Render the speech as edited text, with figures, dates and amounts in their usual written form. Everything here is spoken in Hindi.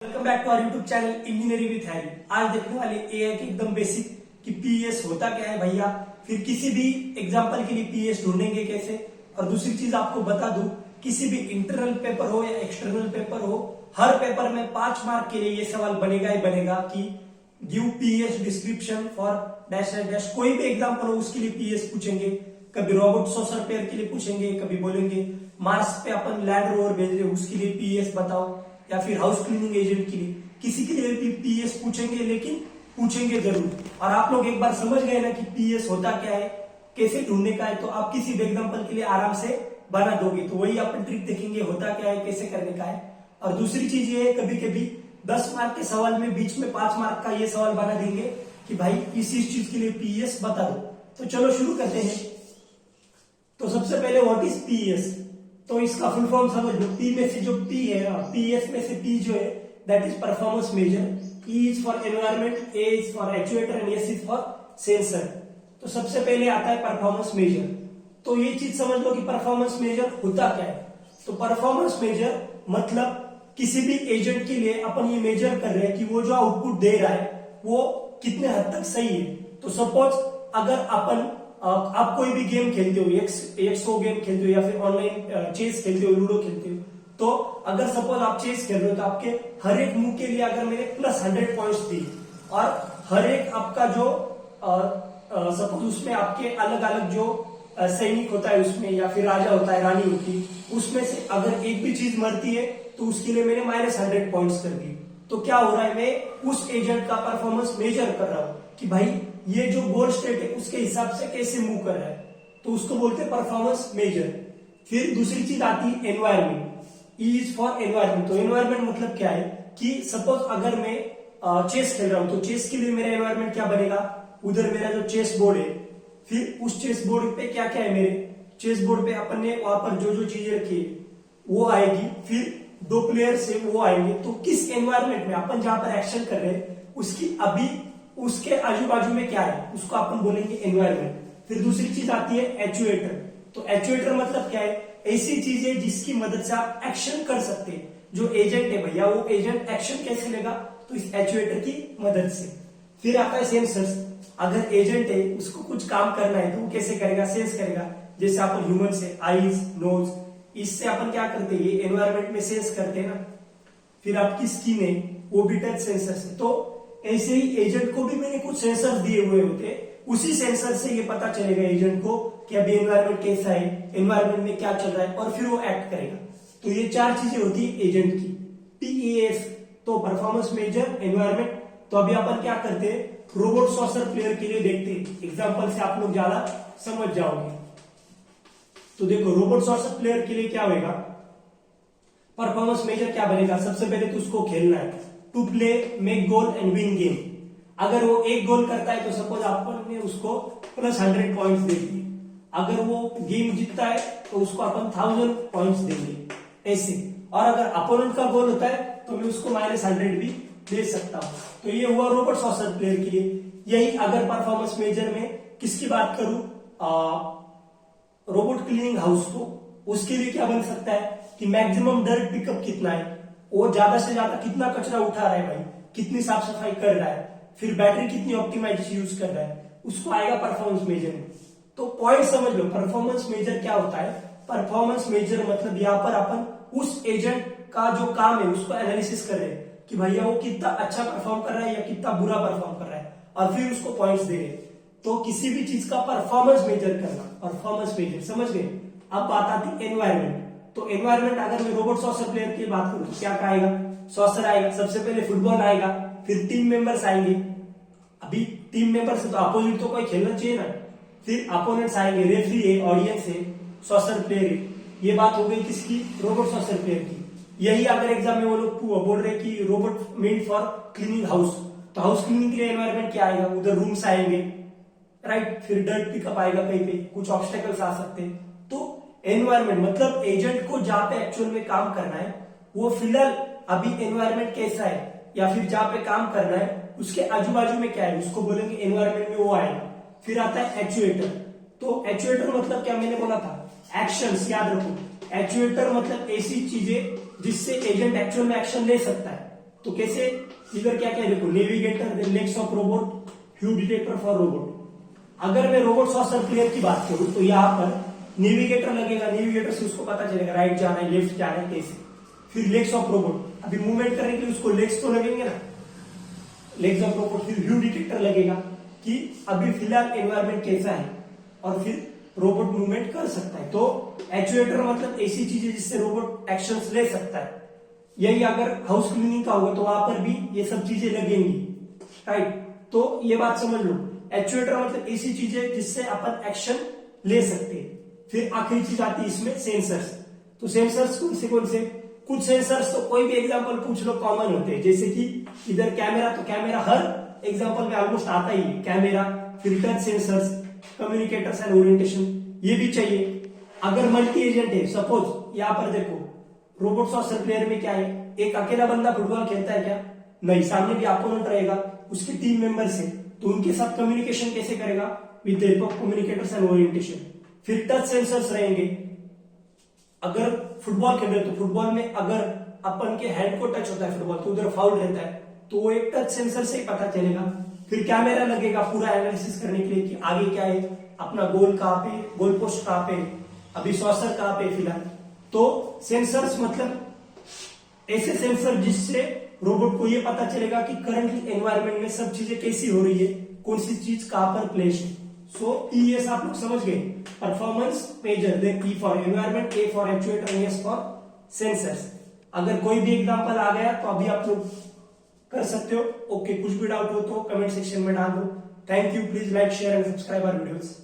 Welcome back to our YouTube channel engineering with Harry. आज देखने वाले एआई की एकदम बेसिक कि पीएस होता क्या है भैया, फिर किसी भी एग्जांपल के लिए पीएस ढूंढेंगे कैसे, और दूसरी चीज आपको बता दूं, किसी भी इंटरनल पेपर हो या एक्सटर्नल पेपर हो, हर पेपर में 5 मार्क के लिए ये सवाल बनेगा ही बनेगा कि give PS description for dash dash. कोई भी एग्जाम्पल हो उसके लिए पीएस पूछेंगे। कभी रोबोट सॉसर पेयर के लिए पूछेंगे, कभी बोलेंगे मार्स पे अपन लैंड रोवर भेज रहे उसके लिए पीएस बताओ, या फिर हाउस क्लीनिंग एजेंट के लिए, किसी के लिए भी पीएस पूछेंगे, लेकिन पूछेंगे जरूर। और आप लोग एक बार समझ गए ना कि पीएस होता क्या है, कैसे ढूंढने का है, तो आप किसी भी एग्जाम्पल के लिए आराम से बना दोगे। तो वही अपन ट्रिक देखेंगे होता क्या है, कैसे करने का है। और दूसरी चीज ये है, कभी कभी 10 मार्क के सवाल में बीच में 5 मार्क का ये सवाल बना देंगे कि भाई इस चीज के लिए पीएस बता दो। तो चलो शुरू करते हैं। तो सबसे पहले व्हाट इज पीएस, तो इसका फुल फॉर्म समझ लो। पी में से जो पी है, पीएस में से पी जो है that is performance measure, E is for environment, A is for actuator and S is for sensor. तो सबसे पहले आता है परफॉर्मेंस मेजर। तो ये चीज समझ लो कि परफॉर्मेंस मेजर होता क्या है। तो परफॉर्मेंस मेजर मतलब किसी भी एजेंट के लिए अपन ये मेजर कर रहे हैं कि वो जो आउटपुट दे रहा है वो कितने हद तक सही है। तो सपोज अगर अपन आप कोई भी गेम खेलते हो, एक 100 गेम खेलते हो, या फिर ऑनलाइन चेस खेलते हो, लूडो खेलते हो, तो अगर सपोज आप चेस खेल रहे हो तो आपके हर एक मूव के लिए अगर मैंने +100 पॉइंट्स दी, और हर एक आपका जो सपोज उसमें आपके अलग अलग जो सैनिक होता है उसमें, या फिर राजा होता है, रानी होती है, उसमें से अगर एक भी चीज मरती है तो उसके लिए मैंने -100 पॉइंट्स कर दिए। तो क्या हो रहा है, मैं उस एजेंट का परफॉर्मेंस मेजर कर रहा हूं कि भाई ये जो गोल स्टेट है उसके हिसाब से कैसे मूव कर रहा है, तो उसको बोलते हैं परफॉर्मेंस मेजर। फिर दूसरी चीज आती है environment, E is for environment. तो एनवायरमेंट मतलब क्या है कि सपोज अगर मैं चेस खेल रहा हूं तो चेस के लिए मेरा एनवायरमेंट क्या बनेगा, उधर मेरा जो चेस बोर्ड है, फिर उस चेस बोर्ड पे क्या क्या है, मेरे चेस बोर्ड पे अपन ने वहां पर जो जो चीजें रखी है वो आएगी, फिर 2 प्लेयर्स है वो आएंगे। तो किस एनवायरमेंट में अपन जहां पर एक्शन कर रहे हैं उसकी अभी उसके आजू बाजू में क्या है उसको अपन बोलेंगे एनवायरमेंट। फिर दूसरी चीज आती है एक्चुएटर। तो एक्चुएटर मतलब क्या है, ऐसी चीज है जिसकी मदद से आप एक्शन कर सकते हैं। जो एजेंट है भैया वो एजेंट एक्शन कैसे लेगा, तो इस एक्चुएटर की मदद से। फिर आता है सेंसर्स। अगर एजेंट है उसको कुछ काम करना है तो वो कैसे करेगा, सेंस करेगा। जैसे अपन ह्यूमन से आईज, नोज, इससे अपन क्या करते हैं, ये एनवायरमेंट में सेंस करते हैं ना। फिर आपकी स्किन है वो भी टच सेंसर से। तो ऐसे ही एजेंट को भी मैंने कुछ सेंसर दिए हुए होते, उसी सेंसर से ये पता चलेगा एजेंट को कि अभी एनवायरमेंट कैसा है, एनवायरमेंट में क्या चल रहा है, और फिर वो एक्ट करेगा। तो ये 4 चीजें होती है एजेंट की। पीएस तो परफॉर्मेंस मेजर, एनवायरमेंट। तो अभी अपन क्या करते हैं, रोबोट सॉसर प्लेयर के लिए देखते हैं, एग्जाम्पल से आप लोग ज्यादा समझ जाओगे। तो देखो रोबोट सॉसर प्लेयर के लिए क्या होगा, परफॉर्मेंस मेजर क्या बनेगा, सबसे पहले तो उसको खेलना है, to play, make goal and win game. अगर वो एक गोल करता है तो सपोज अपन ने उसको +100 पॉइंट्स दे दिए। अगर वो गेम जीतता है तो उसको अपन 1000 पॉइंट्स देंगे ऐसे। और अगर अपोनेंट का गोल होता है तो मैं उसको -100 भी दे सकता हूं। तो ये हुआ रोबोट सॉसर प्लेयर के लिए। यही अगर परफॉर्मेंस मेजर में किसकी बात करूं, रोबोट क्लीनिंग हाउस को, उसके लिए क्या बन सकता है कि मैक्सिमम डर्ट पिकअप कितना है, वो ज्यादा से ज्यादा कितना कचरा उठा रहा है भाई, कितनी साफ सफाई कर रहा है, फिर बैटरी कितनी ऑप्टिमाइज यूज कर रहा है, उसको आएगा परफॉर्मेंस मेजर में। तो पॉइंट समझ लो, परफॉर्मेंस मेजर क्या होता है। परफॉर्मेंस मेजर मतलब यहाँ पर अपन उस एजेंट का जो काम है उसको एनालिसिस कर रहे हैं कि भैया वो कितना अच्छा परफॉर्म कर रहा है या कितना बुरा परफॉर्म कर रहा है, और फिर उसको पॉइंट्स दे रहे हैं। तो किसी भी चीज का परफॉर्मेंस मेजर करना, परफॉर्मेंस मेजर, समझ गए। अब बात आती है एनवायरमेंट। तो एनवायरमेंट अगर मैं रोबोट सॉसर प्लेयर की बात करूं तो क्या आएगा, सॉसर आएगा, सबसे पहले फुटबॉल आएगा, फिर टीम मेंबर्स आएंगे। अभी टीम मेंबर्स है तो अपोजिट तो कोई खेलना चाहिए ना, फिर अपोनेंट्स आएंगे, रेफरी है, ऑडियंस है, सॉसर प्लेयर है। ये बात हो गई किसकी, रोबोट सॉसर प्लेयर की। यही अगर एग्जाम में वो लोग बोल रहे कि robot made for cleaning house, तो हाउस क्लीनिंग के लिए एनवायरमेंट क्या आएगा, उधर रूम्स आएंगे, राइट, फिर डर्ट पिकअप आएगा, कहीं पे कुछ ऑब्स्टेकल्स आ सकते हैं। तो एनवायरमेंट मतलब एजेंट को जहां पे एक्चुअल में काम करना है वो फिलहाल अभी एनवायरमेंट कैसा है, या फिर जहां पे काम करना है उसके आजू बाजू में क्या है, उसको बोलेंगे एनवायरमेंट में वो आएगा। फिर आता है एक्चुएटर। तो एक्चुएटर मतलब क्या, मैंने बोला था एक्शंस, याद रखो। एक्चुएटर मतलब ऐसी चीजें जिससे एजेंट एक्चुअल में एक्शन ले सकता है। तो कैसे, इधर क्या क्या देखो, navigator, then legs of robot, view detector for robot. अगर मैं रोबोट सॉर्सर प्लेयर की बात करूं तो यहाँ पर नेविगेटर लगेगा, नेविगेटर से उसको पता चलेगा राइट जाना है, लेफ्ट जाना है, कैसे। फिर लेग्स ऑफ रोबोट, अभी मूवमेंट करने के लिए उसको लेग्स तो लगेंगे ना, लेग्स ऑफ रोबोट। फिर व्यू डिटेक्टर लगेगा कि अभी फिलहाल एनवायरमेंट कैसा है, और फिर रोबोट मूवमेंट कर सकता है। तो एक्चुएटर मतलब ऐसी चीज है जिससे रोबोट एक्शंस ले सकता है। यही अगर हाउस क्लीनिंग का होगा तो वहां पर भी ये सब चीजें लगेंगी, राइट। तो ये बात समझ लो, एक्चुएटर मतलब ऐसी चीज है जिससे अपन एक्शन ले सकते हैं। फिर आखिरी चीज आती है इसमें सेंसर्स। तो सेंसर्स कौन से, कुछ सेंसर्स तो कोई भी एग्जांपल पूछ लो कॉमन होते हैं, जैसे कि इधर कैमरा, तो कैमरा हर एग्जांपल में ऑलमोस्ट आता ही है, कैमरा। फिर touch sensors, communicators and orientation, ये भी चाहिए। अगर मल्टी एजेंट है, सपोज यहाँ पर देखो रोबोट सॉर्सर प्लेयर में क्या है, एक अकेला बंदा फुटबॉल खेलता है क्या, नहीं, सामने भी अपोनेंट रहेगा, उसके टीम मेंबर्स है, तो उनके साथ कम्युनिकेशन कैसे करेगा, with the help of communicators and orientation. फिर टच सेंसर्स रहेंगे, अगर फुटबॉल खेल रहे तो फुटबॉल में अगर अपन के हैंड को टच होता है फुटबॉल तो उधर फाउल रहता है, तो वो एक टच सेंसर से ही पता चलेगा। फिर कैमरा लगेगा पूरा एनालिसिस करने के लिए कि आगे क्या है, अपना गोल कहाँ पे, गोल पोस्ट कहाँ पे, अभी सॉसर कहाँ पे फिलहाल। तो सेंसर्स मतलब ऐसे सेंसर जिससे रोबोट को ये पता चलेगा कि करंटली एनवायरमेंट में सब चीजें कैसी हो रही है, कौन सी चीज कहां पर प्लेस है। सो पीएस आप लोग समझ गए, performance measure, then E for environment, A for actuator, S for sensors. अगर कोई भी एग्जांपल आ गया तो अभी आप लोग कर सकते हो। ओके, कुछ भी डाउट हो तो कमेंट सेक्शन में डाल दो। Thank you, please like share and subscribe our videos.